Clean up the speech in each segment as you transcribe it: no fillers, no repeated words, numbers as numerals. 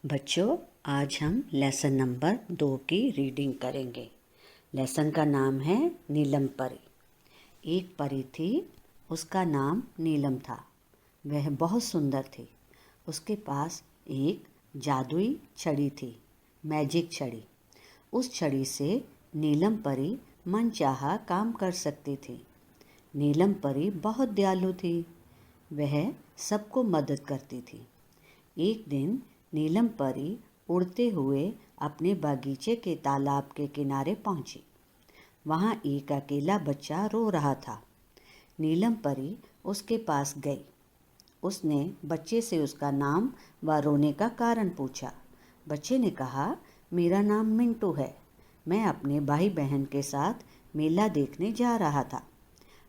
बच्चों, आज हम लेसन नंबर 2 की रीडिंग करेंगे। लेसन का नाम है नीलम परी। एक परी थी, उसका नाम नीलम था। वह बहुत सुंदर थी। उसके पास एक जादुई छड़ी थी, मैजिक छड़ी। उस छड़ी से नीलम परी मनचाहा काम कर सकती थी। नीलम परी बहुत दयालु थी। वह सबको मदद करती थी। एक दिन नीलम परी उड़ते हुए अपने बागीचे के तालाब के किनारे पहुंची। वहां एक अकेला बच्चा रो रहा था। नीलम परी उसके पास गई। उसने बच्चे से उसका नाम व रोने का कारण पूछा। बच्चे ने कहा, मेरा नाम मिंटू है। मैं अपने भाई बहन के साथ मेला देखने जा रहा था।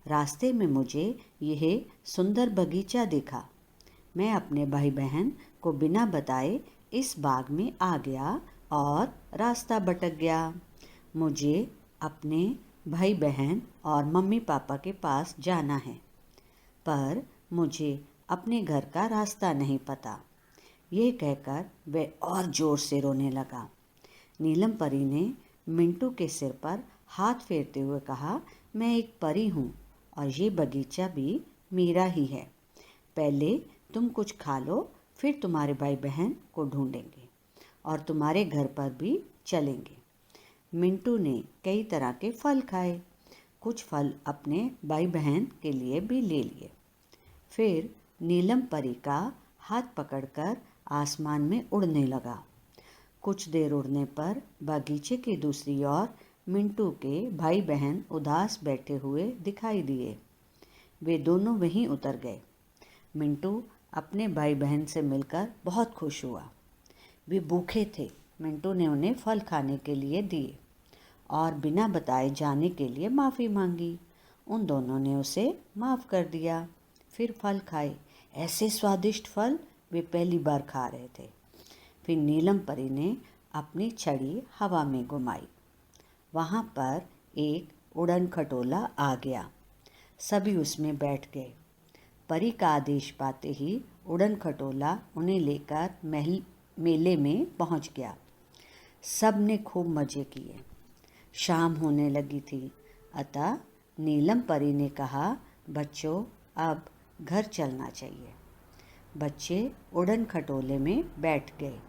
रास्ते में मुझे यह सुंदर बगीचा दिखा। मैं अपने भाई बहन को बिना बताए इस बाग में आ गया और रास्ता भटक गया। मुझे अपने भाई बहन और मम्मी पापा के पास जाना है, पर मुझे अपने घर का रास्ता नहीं पता। ये कहकर वह और जोर से रोने लगा। नीलम परी ने मिंटू के सिर पर हाथ फेरते हुए कहा, मैं एक परी हूँ और ये बगीचा भी मेरा ही है। पहले तुम कुछ खा लो, फिर तुम्हारे भाई बहन को ढूंढेंगे और तुम्हारे घर पर भी चलेंगे। मिंटू ने कई तरह के फल खाए। कुछ फल अपने भाई बहन के लिए भी ले लिए। फिर नीलम परी का हाथ पकड़कर आसमान में उड़ने लगा। कुछ देर उड़ने पर बागीचे की दूसरी ओर मिंटू के भाई बहन उदास बैठे हुए दिखाई दिए। वे दोनों वहीं उतर गए। मिंटू अपने भाई बहन से मिलकर बहुत खुश हुआ। वे भूखे थे। मिंटू ने उन्हें फल खाने के लिए दिए और बिना बताए जाने के लिए माफ़ी मांगी। उन दोनों ने उसे माफ़ कर दिया। फिर फल खाए। ऐसे स्वादिष्ट फल वे पहली बार खा रहे थे। फिर नीलम परी ने अपनी छड़ी हवा में घुमाई। वहाँ पर एक उड़न खटोला आ गया। सभी उसमें बैठ गए। परी का आदेश पाते ही उड़न खटोला उन्हें लेकर मेले में पहुँच गया। सब ने खूब मज़े किए। शाम होने लगी थी, अतः नीलम परी ने कहा, बच्चों, अब घर चलना चाहिए। बच्चे उड़न खटोले में बैठ गए।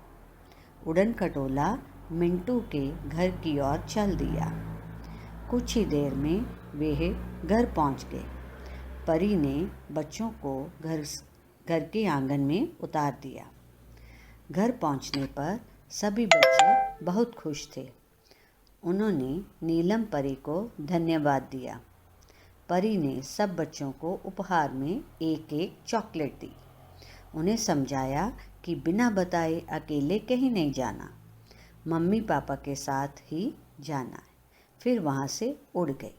उड़न खटोला मिंटू के घर की ओर चल दिया। कुछ ही देर में वे घर पहुंच गए। परी ने बच्चों को घर के आंगन में उतार दिया। घर पहुंचने पर सभी बच्चे बहुत खुश थे। उन्होंने नीलम परी को धन्यवाद दिया। परी ने सब बच्चों को उपहार में एक एक चॉकलेट दी। उन्हें समझाया कि बिना बताए अकेले कहीं नहीं जाना, मम्मी पापा के साथ ही जाना है। फिर वहाँ से उड़ गई।